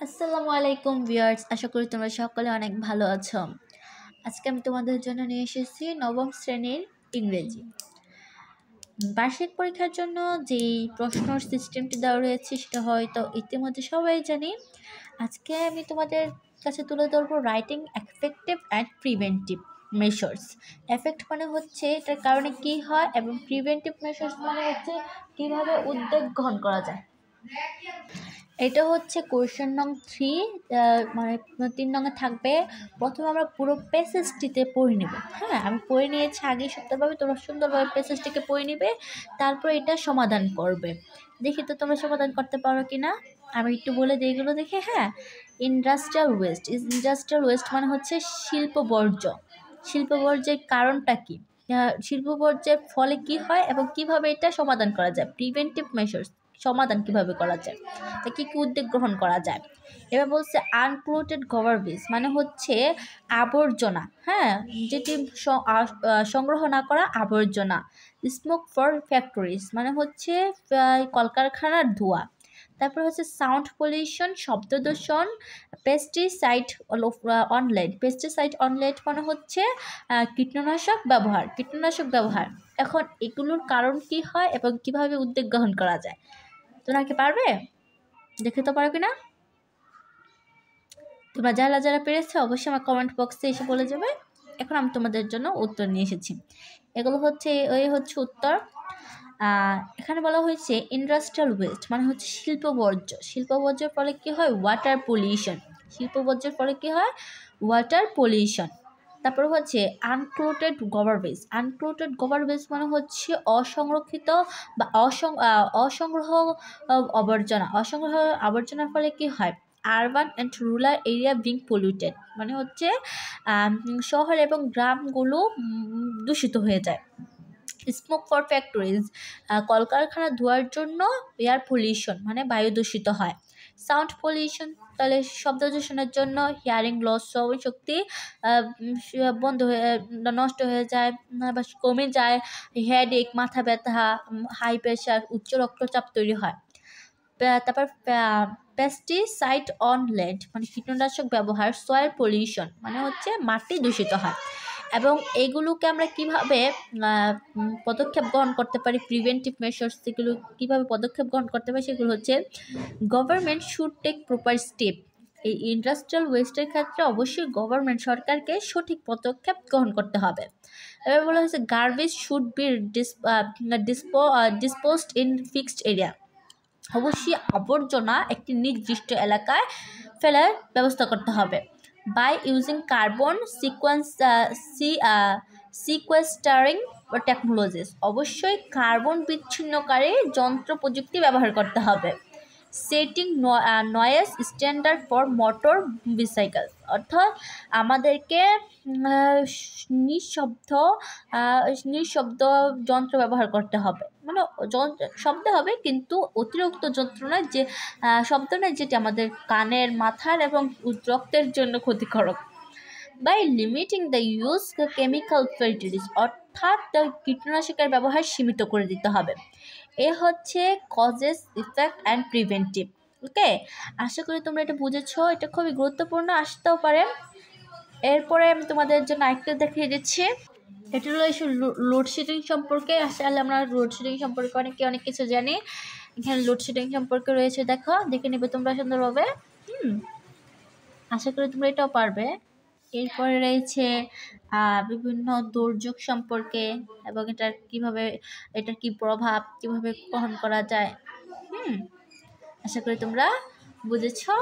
আসসালামু আলাইকুম ভিউয়ার্স, আশা করি তোমরা সকলে অনেক ভালো আছো। আজকে আমি তোমাদের জন্য নিয়ে এসেছি নবম শ্রেণীর ইংরেজি বার্ষিক পরীক্ষার জন্য যেই প্রশ্ন সিস্টেমটি দেওয়া রয়েছে সেটা হয়তো ইতিমধ্যে সবাই জানি। আজকে আমি তোমাদের কাছে তুলে ধরবো writing effective and preventive Messrs. Effect মানে হচ্ছে এটার কারণে কি হয় এবং প্রিভেন্টিভ মেশার্স মানে হচ্ছে কিভাবে উদ্যোগ গ্রহণ করা যায়। এটা হচ্ছে কোয়েশ্চেন নং 3, মানে 3 নংয়ে থাকবে। প্রথমে আমরা পুরো প্যাসেজটিতে পড়ে নেব। হ্যাঁ, আমি পড়ে নিয়েছি আগেই সুন্দরভাবে, তোমরা সুন্দরভাবে প্যাসেজটিকে পড়ে নেবে, তারপর এটা সমাধান করবে। দেখি তো তোমরা সমাধান করতে পারো কি না। আমি একটু বলে দিই এগুলো দেখে। হ্যাঁ, ইন্ডাস্ট্রিয়াল ওয়েস্ট মানে হচ্ছে শিল্প বর্জ্য। শিল্প বর্জ্যের কারণটা কি, শিল্প বর্জ্যের ফলে কি হয় এবং কিভাবে এটা সমাধান করা যায়, প্রিভেন্টিভ মেশার্স সমাধান কিভাবে করা যায়, তা কী কী উদ্যোগ গ্রহণ করা যায়। এবার বলছে আনক্লোটেড গভারবেজ মানে হচ্ছে আবর্জনা। হ্যাঁ, যেটি সংগ্রহ না করা আবর্জনা। স্মোক ফর ফ্যাক্টরিজ মানে হচ্ছে কলকারখানার ধোঁয়া। তারপর হচ্ছে সাউন্ড পলিউশন, শব্দ দূষণ। পেস্টিসাইড অনলাইট মানে হচ্ছে কীটনাশক ব্যবহার। এখন এগুলোর কারণ কি হয় এবং কিভাবে উদ্যোগ গ্রহণ করা যায়, তোমরা কি পারবে? দেখে তো পারো কিনা। তোমরা যারা যারা পেরেছে অবশ্যই আমার কমেন্ট বক্সে এসে বলে যাবে। এখন আমি তোমাদের জন্য উত্তর নিয়ে এসেছি। এগুলো হচ্ছে উত্তর। এখানে বলা হয়েছে ইন্ডাস্ট্রিয়াল ওয়েস্ট মানে হচ্ছে শিল্প বর্জ্যের ফলে কি হয়, ওয়াটার পলিউশন। শিল্প বর্জ্যের ফলে কি হয়, ওয়াটার পলিউশন। তারপর হচ্ছে আনক্লোটেড গভারবেজ মানে হচ্ছে অসংরক্ষিত বা অসংগ্রহ আবর্জনার ফলে কি হয়, urban and rural area being polluted মানে হচ্ছে শহর এবং গ্রামগুলো দূষিত হয়ে যায়। স্মোক ফর ফ্যাক্টরিজ কলকারখানা ধোয়ার জন্য এয়ার পলিউশন মানে বায়ু দূষিত হয়। সাউন্ড পলিউশন তাহলে শব্দ দূষণের জন্য হিয়ারিং লস, শ্রবণ শক্তি বন্ধ হয়ে নষ্ট হয়ে যায় বা কমে যায়। হেডেক মাথা ব্যথা, হাই প্রেশার, উচ্চ রক্তচাপ তৈরি হয়। তারপর পেস্টিসাইড অন ল্যান্ড মানে কীটনাশক ব্যবহার। সয়েল পলিউশন মানে হচ্ছে মাটি দূষিত হয়। এবং এইগুলোকে আমরা কিভাবে পদক্ষেপ গ্রহণ করতে পারি, প্রিভেন্টিভ মেশার্স যেগুলো কীভাবে পদক্ষেপ গ্রহণ করতে পারি সেগুলো হচ্ছে government should take proper step. এই ইন্ডাস্ট্রিয়াল ওয়েস্টের ক্ষেত্রে অবশ্যই সরকারকে সঠিক পদক্ষেপ গ্রহণ করতে হবে। এবার বলা হয়েছে garbage should be disposed in fixed area. অবশ্যই আবর্জনা একটি নির্দিষ্ট এলাকায় ফেলার ব্যবস্থা করতে হবে। By using carbon sequestering technologies, অবশ্যই কার্বন বিচ্ছিন্নকারী যন্ত্র প্রযুক্তি ব্যবহার করতে হবে। Setting noise standard for motor bicycle, অর্থাৎ আমাদেরকে নিঃশব্দ যন্ত্র ব্যবহার করতে হবে। মানে শব্দ হবে কিন্তু অতিরিক্ত যন্ত্র নয়, যে শব্দ নয় যেটি আমাদের কানের, মাথার এবং রক্তের জন্য ক্ষতিকারক। By limiting the use chemical fertilizers, অর্থাৎ কীটনাশকের ব্যবহার সীমিত করে দিতে হবে। এ হচ্ছে causes, effect and preventive. Okay, আশা করি তোমরা এটা বুঝেছো। এটা খুবই গুরুত্বপূর্ণ আসতেও পারে। এরপরে আমি তোমাদের জন্য আরেকটা দেখিয়ে দিচ্ছি। এটা হলো লোডশেডিং সম্পর্কে। আসলে আমরা লোডশেডিং সম্পর্কে অনেক কিছু জানি। এখানে লোডশেডিং সম্পর্কে রয়েছে, দেখে নেবে তোমরা সুন্দরভাবে। আশা করি তোমরা এটাও পারবে। এরপরে রয়েছে বিভিন্ন দুর্যোগ সম্পর্কে এবং এটার কি প্রভাব, কিভাবে গ্রহণ করা যায়। আশা করি তোমরা বুঝেছো।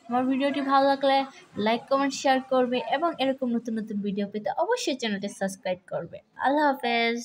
আমার ভিডিওটি ভালো লাগলে লাইক, কমেন্ট, শেয়ার করবে এবং এরকম নতুন নতুন ভিডিও পেতে অবশ্যই চ্যানেলটি সাবস্ক্রাইব করবে। আল্লাহ হাফেজ।